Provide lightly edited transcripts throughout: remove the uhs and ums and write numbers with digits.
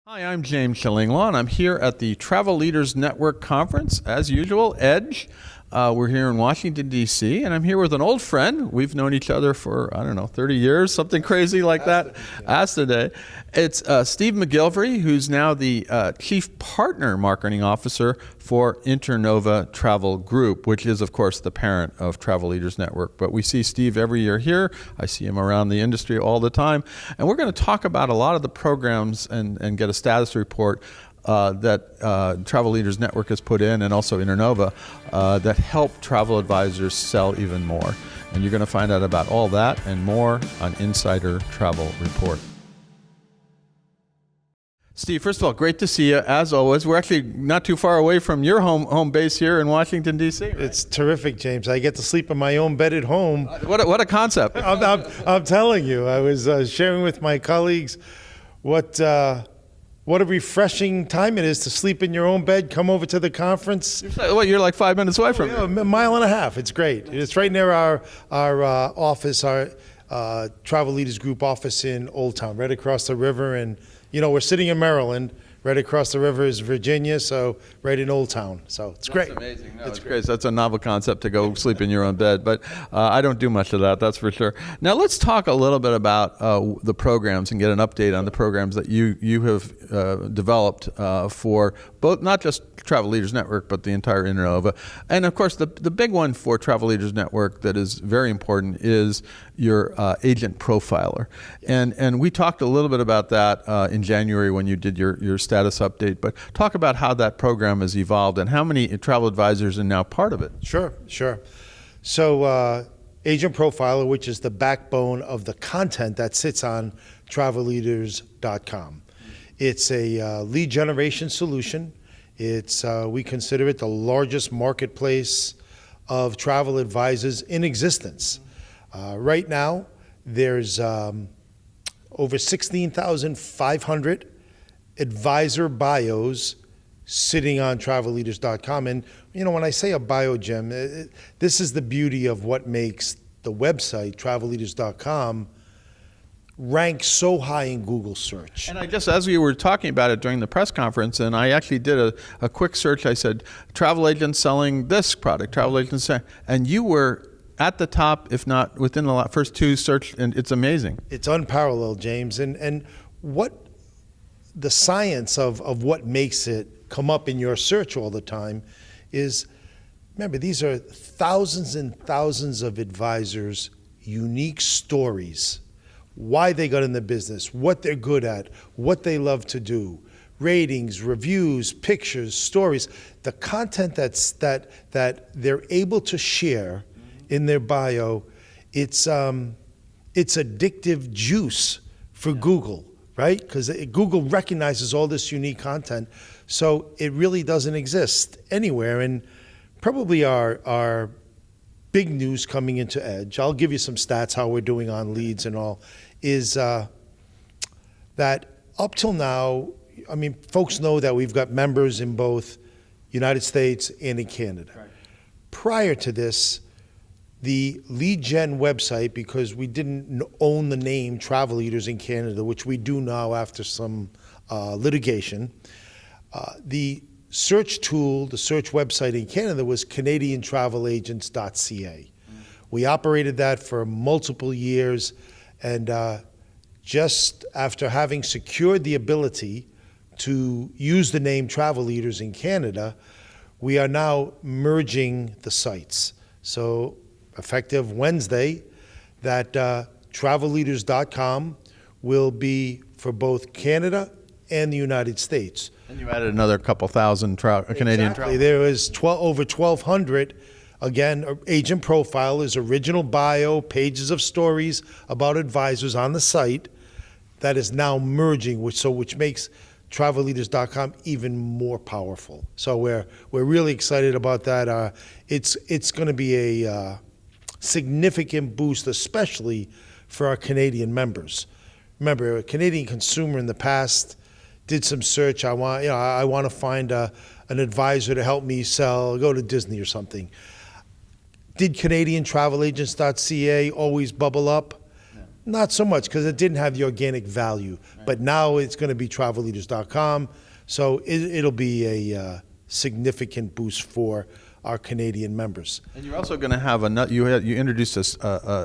Hi, I'm James Shillinglaw, and I'm here at the Travel Leaders Network Conference, as usual, EDGE. We're here in Washington, D.C., and I'm here with an old friend. We've known each other for, 30 years, something crazy like that. Astaday. It's Steve McGilvery, who's now the Chief Partner Marketing Officer for Internova Travel Group, which is, of course, the parent of Travel Leaders Network. But we see Steve every year here. I see him around the industry all the time. And we're going to talk about a lot of the programs and get a status report that Travel Leaders Network has put in, and also Internova, that help travel advisors sell even more. And you're going to find out about all that and more on Insider Travel Report. Steve, first of all, great to see you, as always. We're actually not too far away from your home base here in Washington, D.C. Right? It's terrific, James. I get to sleep in my own bed at home. What a concept. I'm telling you, I was sharing with my colleagues what a refreshing time it is to sleep in your own bed, come over to the conference. You're like 5 minutes away from me. A mile and a half. It's great. It's right near our office, our Travel Leaders Group office in Old Town, right across the river. And, we're sitting in Maryland. Right across the river is Virginia, so right in Old Town. So it's great. That's amazing. No, it's great. That's a novel concept to go sleep in your own bed, but I don't do much of that, that's for sure. Now let's talk a little bit about the programs and get an update on the programs that you have developed for both, not just Travel Leaders Network, but the entire Internova. And of course, the big one for Travel Leaders Network that is very important is your agent profiler. And we talked a little bit about that in January when you did your status update, but talk about how that program has evolved and how many travel advisors are now part of it. Sure. So Agent Profiler, which is the backbone of the content that sits on travelleaders.com. It's a lead generation solution. We consider it the largest marketplace of travel advisors in existence. Right now, there's over 16,500 advisor bios sitting on travelleaders.com. And, when I say a bio, Jim, this is the beauty of what makes the website, travelleaders.com, rank so high in Google search. And as we were talking about it during the press conference, and I actually did a quick search, I said, travel agents selling this product, travel agents selling, and you were at the top, if not within the first two search, and it's amazing. It's unparalleled, James. And what the science of what makes it come up in your search all the time is, remember, these are thousands and thousands of advisors' unique stories, why they got in the business, what they're good at, what they love to do, ratings, reviews, pictures, stories, the content that they're able to share in their bio. It's addictive juice for Google, right? Because Google recognizes all this unique content, so it really doesn't exist anywhere. And probably our big news coming into EDGE, I'll give you some stats how we're doing on leads and all, is that up till now, folks know that we've got members in both United States and in Canada. Right. Prior to this, the lead gen website, because we didn't own the name Travel Leaders in Canada, which we do now after some litigation, the search tool, the search website in Canada was CanadianTravelAgents.ca. We operated that for multiple years, and just after having secured the ability to use the name Travel Leaders in Canada, we are now merging the sites. So effective Wednesday, that travelleaders.com will be for both Canada and the United States. And you added another couple thousand Canadian travel. There is over 1,200. Again, agent profile is original bio, pages of stories about advisors on the site that is now merging, which makes travelleaders.com even more powerful. So we're really excited about that. It's going to be a significant boost, especially for our Canadian members. Remember, a Canadian consumer in the past did some search. I want to find an advisor to help me go to Disney or something. Did CanadianTravelAgents.ca always bubble up? Not so much because it didn't have the organic value, but now it's going to be travelleaders.com, so it'll be a significant boost for our Canadian members. And you're also going to have you introduced us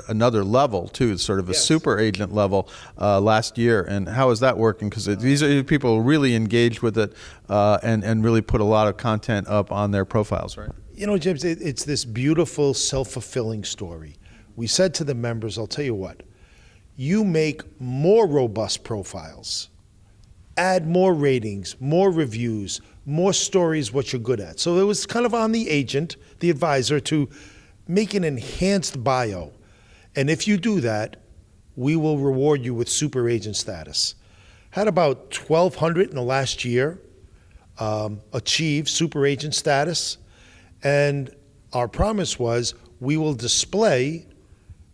another level too, sort of a super agent level last year. And how is that working? Because these are people who really engaged with it and really put a lot of content up on their profiles, right? You know, James, it's this beautiful self-fulfilling story. We said to the members, I'll tell you what, you make more robust profiles, add more ratings, more reviews, more stories, what you're good at. So it was kind of on the agent, the advisor, to make an enhanced bio. And if you do that, we will reward you with super agent status. Had about 1,200 in the last year achieve super agent status. And our promise was we will display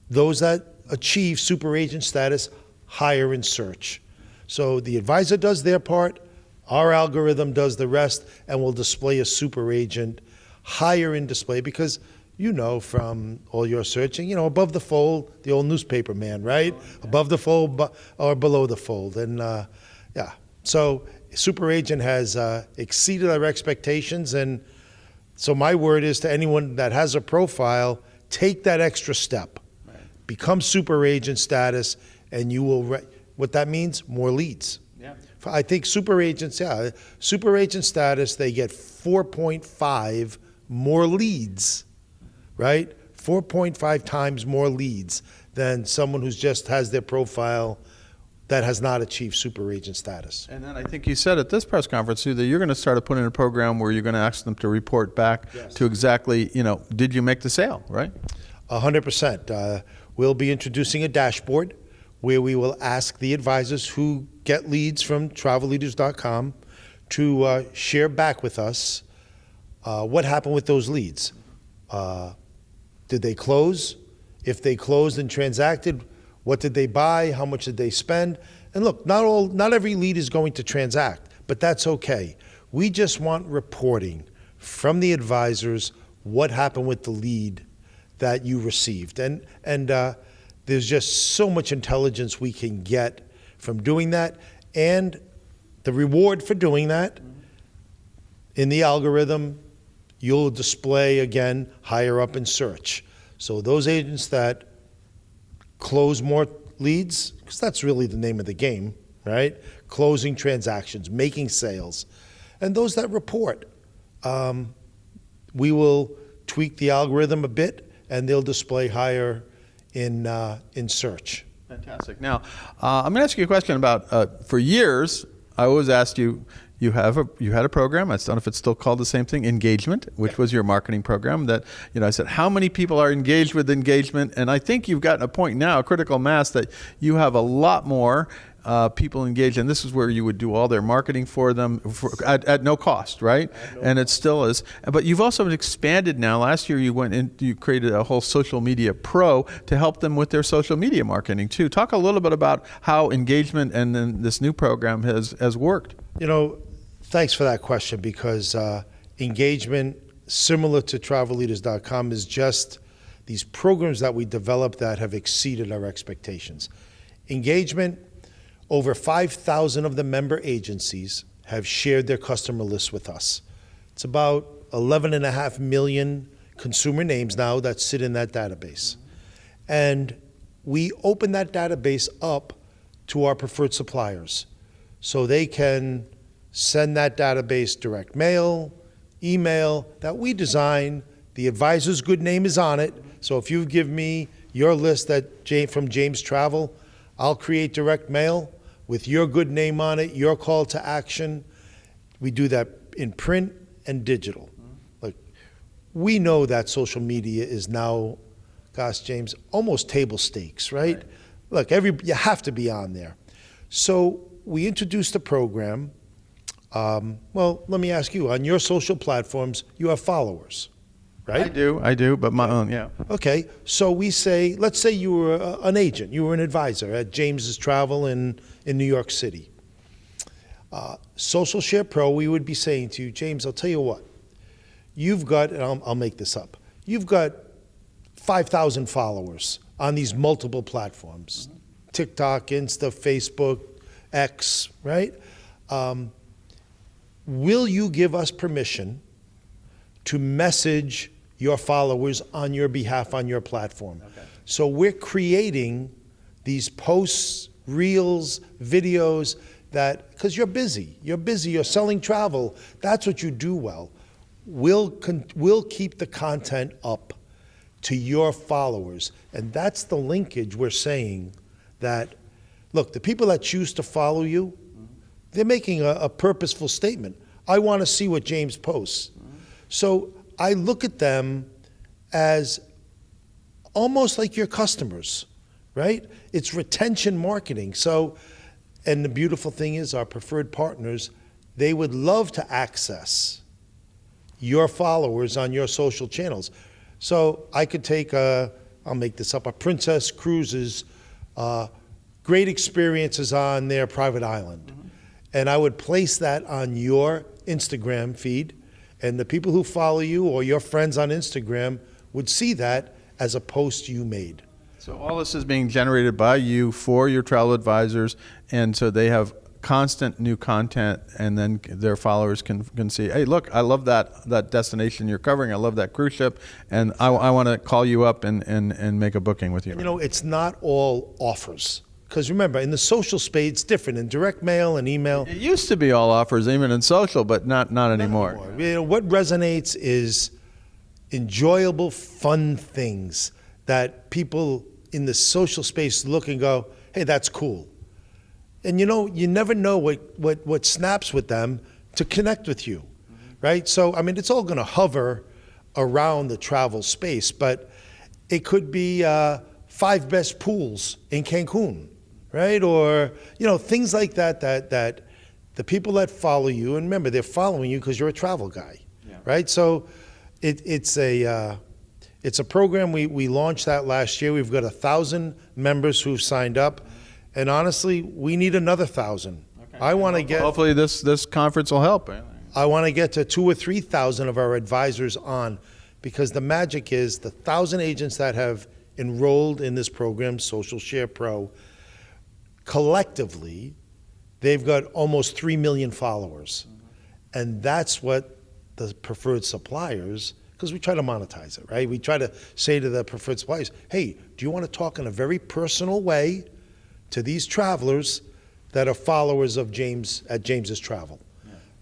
those that achieve super agent status higher in search. So the advisor does their part, our algorithm does the rest, and we'll display a super agent higher in display because you know from all your searching, you know, above the fold, the old newspaper man, right? Above the fold or below the fold. And yeah, so super agent has exceeded our expectations. And so my word is to anyone that has a profile, take that extra step. Become super agent status, and you will, what that means, more leads. Yeah. I think super agents, super agent status, they get 4.5 more leads, right? 4.5 times more leads than someone who just has their profile that has not achieved super agent status. And then I think you said at this press conference too that you're going to start to put in a program where you're going to ask them to report back to exactly, you know, did you make the sale, right? 100%. We'll be introducing a dashboard where we will ask the advisors who get leads from travelleaders.com to share back with us what happened with those leads. Did they close? If they closed and transacted, what did they buy? How much did they spend? And look, not every lead is going to transact, but that's okay. We just want reporting from the advisors what happened with the lead that you received. And there's just so much intelligence we can get from doing that. And the reward for doing that, in the algorithm, you'll display, again, higher up in search. So those agents that close more leads, because that's really the name of the game, right? Closing transactions, making sales. And those that report, we will tweak the algorithm a bit, and they'll display higher in search. Fantastic. Now, I'm going to ask you a question about, for years, I always asked you, you had a program, I don't know if it's still called the same thing, Engagement, which was your marketing program that, you know, I said, how many people are engaged with Engagement? And I think you've gotten a point now, a critical mass, that you have a lot more people engaged, and this is where you would do all their marketing for them at no cost, right? And it still is. But you've also expanded now. Last year you created a whole social media pro to help them with their social media marketing too. Talk a little bit about how Engagement and then this new program has worked. You know, thanks for that question, because Engagement, similar to travelleaders.com, is just these programs that we developed that have exceeded our expectations. Engagement, over 5,000 of the member agencies have shared their customer lists with us. It's about 11.5 million consumer names now that sit in that database. And we open that database up to our preferred suppliers so they can send that database direct mail, email, that we design. The advisor's good name is on it. So if you give me your list from James Travel, I'll create direct mail with your good name on it, your call to action. We do that in print and digital. Like, we know that social media is now, gosh, James, almost table stakes, right? Look, you have to be on there. So we introduced a program. Well, let me ask you, on your social platforms, you have followers, right? I do, but my own, yeah. Okay, so we say, let's say you were an agent, you were an advisor at James's Travel in New York City. Social Share Pro, we would be saying to you, James, I'll tell you what, you've got, and I'll make this up, you've got 5,000 followers on these multiple platforms. TikTok, Insta, Facebook, X, right? Will you give us permission to message your followers on your behalf on your platform? Okay. So we're creating these posts, reels, videos that, because you're busy, you're selling travel, that's what you do well. We'll keep the content up to your followers. And that's the linkage we're saying that, look, the people that choose to follow you, they're making a purposeful statement. I want to see what James posts. So I look at them as almost like your customers, right? It's retention marketing. So, and the beautiful thing is our preferred partners, they would love to access your followers on your social channels. So I could take I'll make this up, a Princess Cruises, great experiences on their private island. And I would place that on your Instagram feed, and the people who follow you or your friends on Instagram would see that as a post you made. So all this is being generated by you for your travel advisors, and so they have constant new content, and then their followers can see, hey, look, I love that destination you're covering. I love that cruise ship, and I want to call you up and make a booking with you. And, you know, it's not all offers. Because remember, in the social space, it's different. In direct mail and email. It used to be all offers, even in social, but not anymore. You know, what resonates is enjoyable, fun things that people in the social space look and go, hey, that's cool. And you know, you never know what snaps with them to connect with you, right? So, I mean, it's all going to hover around the travel space, but it could be 5 best pools in Cancun, right? Or, you know, things like that the people that follow you, and remember, they're following you because you're a travel guy, right? So it's a program, we launched that last year. We've got 1,000 members who've signed up. And honestly, we need another 1,000. Okay. I want to get. Hopefully, this conference will help. I want to get to 2,000 or 3,000 of our advisors on, because the magic is the 1,000 agents that have enrolled in this program, Social Share Pro, collectively, they've got almost 3 million followers, and that's what the preferred suppliers. Because we try to monetize it, right? We try to say to the preferred suppliers, "Hey, do you want to talk in a very personal way to these travelers that are followers of James at James's Travel?"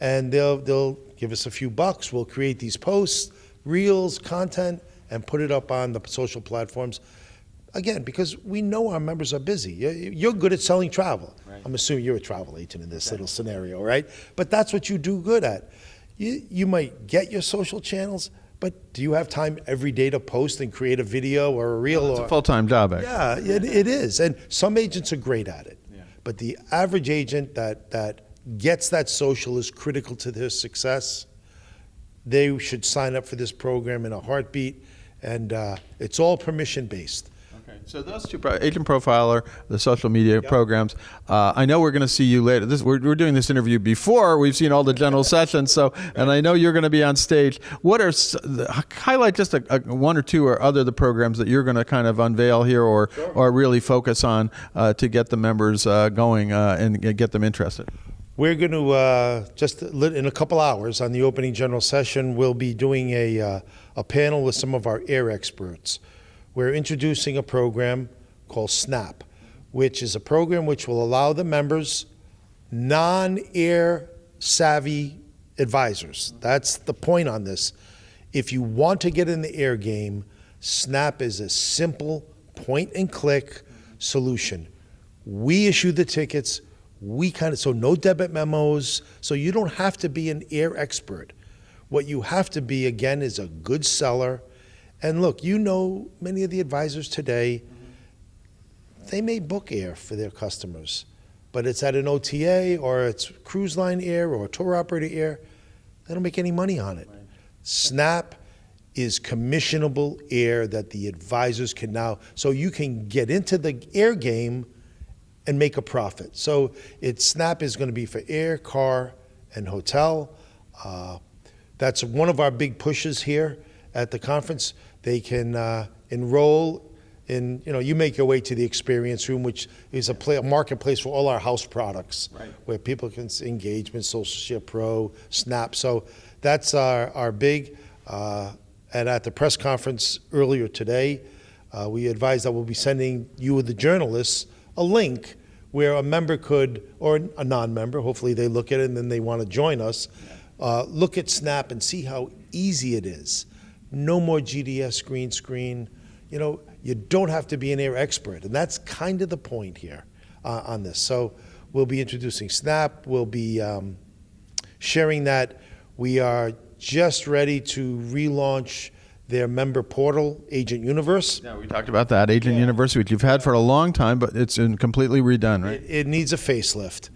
And they'll give us a few bucks. We'll create these posts, reels, content, and put it up on the social platforms. Again, because we know our members are busy. You're good at selling travel. Right. I'm assuming you're a travel agent in this little scenario, right? But that's what you do good at. You might get your social channels, but do you have time every day to post and create a video or a reel? It's a full-time job, actually. Yeah, it is. And some agents are great at it. Yeah. But the average agent that gets that social is critical to their success. They should sign up for this program in a heartbeat. And it's all permission-based. Okay. So those two, Agent Profiler, the social media programs, I know we're going to see you later. We're doing this interview before we've seen all the general sessions, and I know you're going to be on stage. What are highlight just one or two or other the programs that you're going to kind of unveil here or really focus on to get the members going and get them interested? We're going to, just in a couple hours on the opening general session, we'll be doing a panel with some of our air experts. We're introducing a program called SNAP, which is a program which will allow the members, non-air savvy advisors. That's the point on this. If you want to get in the air game, SNAP is a simple point-and-click solution. We issue the tickets. So no debit memos, so you don't have to be an air expert. What you have to be, again, is a good seller. And look, you know many of the advisors today, they may book air for their customers, but it's at an OTA or it's cruise line air or tour operator air. They don't make any money on it. Right. SNAP is commissionable air that the advisors can now, so you can get into the air game and make a profit. So SNAP is going to be for air, car, and hotel. That's one of our big pushes here at the conference. They can enroll you make your way to the experience room, which is a marketplace for all our house products, where people can see Engagement, Social Share Pro, Snap. So that's our big. And at the press conference earlier today, we advised that we'll be sending you, the journalists, a link where a member could, or a non-member, hopefully they look at it and then they want to join us, look at Snap and see how easy it is. No more GDS green screen. You don't have to be an air expert, and that's kind of the point here on this. So we'll be introducing Snap. We'll be sharing that. We are just ready to relaunch their member portal, Agent Universe. Yeah, we talked about that, Agent Universe, which you've had for a long time, but it's completely redone, right? It needs a facelift,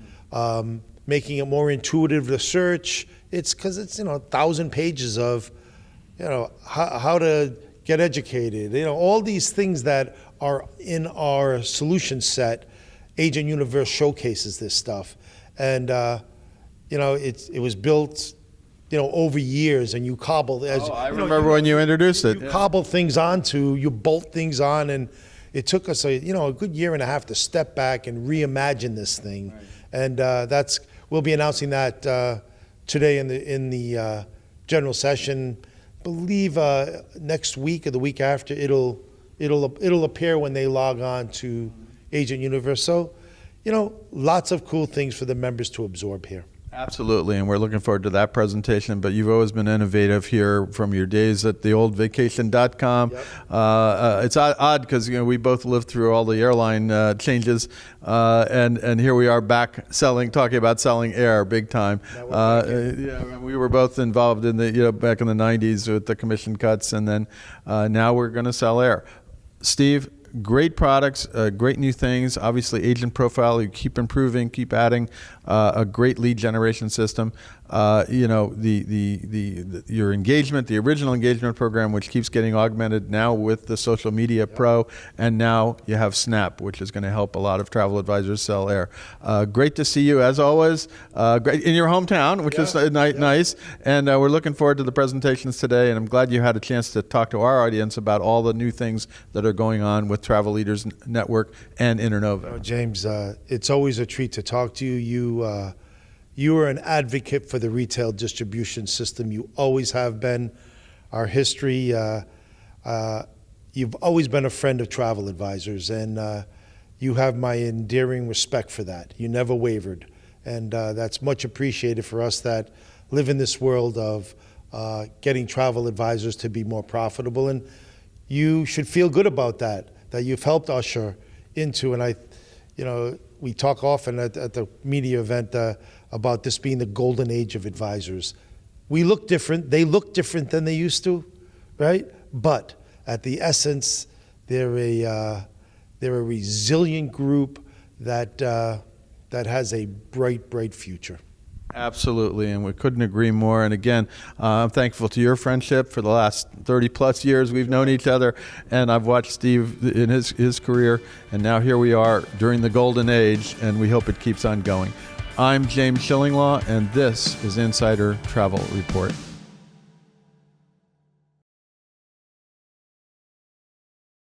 making it more intuitive to search. It's because it's 1,000 pages of how to get educated, all these things that are in our solution set. Agent Universe showcases this stuff, and it was built over years, and you cobble. I remember when you introduced it. You cobble things onto, you bolt things on, and it took us a good year and a half to step back and reimagine this thing, and we'll be announcing that today in the general session. Believe next week or the week after it'll appear when they log on to Agent Universe. So, lots of cool things for the members to absorb here. Absolutely, and we're looking forward to that presentation. But you've always been innovative here from your days at the old vacation.com. Yep. It's odd because we both lived through all the airline changes, and here we are back talking about selling air big time. We were both involved in the back in the 90s with the commission cuts, and then now we're going to sell air. Steve, great products, great new things. Obviously, Agent Profile, you keep improving, keep adding a great lead generation system. Your engagement, the original engagement program, which keeps getting augmented now with the Social Media Pro, and now you have Snap, which is going to help a lot of travel advisors sell air. Great to see you as always. Great in your hometown, which is nice. And we're looking forward to the presentations today. And I'm glad you had a chance to talk to our audience about all the new things that are going on with Travel Leaders Network and Internova. James, it's always a treat to talk to you. You are an advocate for the retail distribution system. You always have been. Our history, you've always been a friend of travel advisors, and you have my endearing respect for that. You never wavered, and that's much appreciated for us that live in this world of getting travel advisors to be more profitable. And you should feel good about that you've helped usher into, and we talk often at the media event about this being the golden age of advisors. We look different. They look different than they used to, right? But at the essence, they're a resilient group that has a bright future. Absolutely, and we couldn't agree more. And again, I'm thankful to your friendship for the last 30 plus years we've known each other, and I've watched Steve in his career, and now here we are during the golden age, and we hope it keeps on going. I'm James Shillinglaw, and this is Insider Travel Report.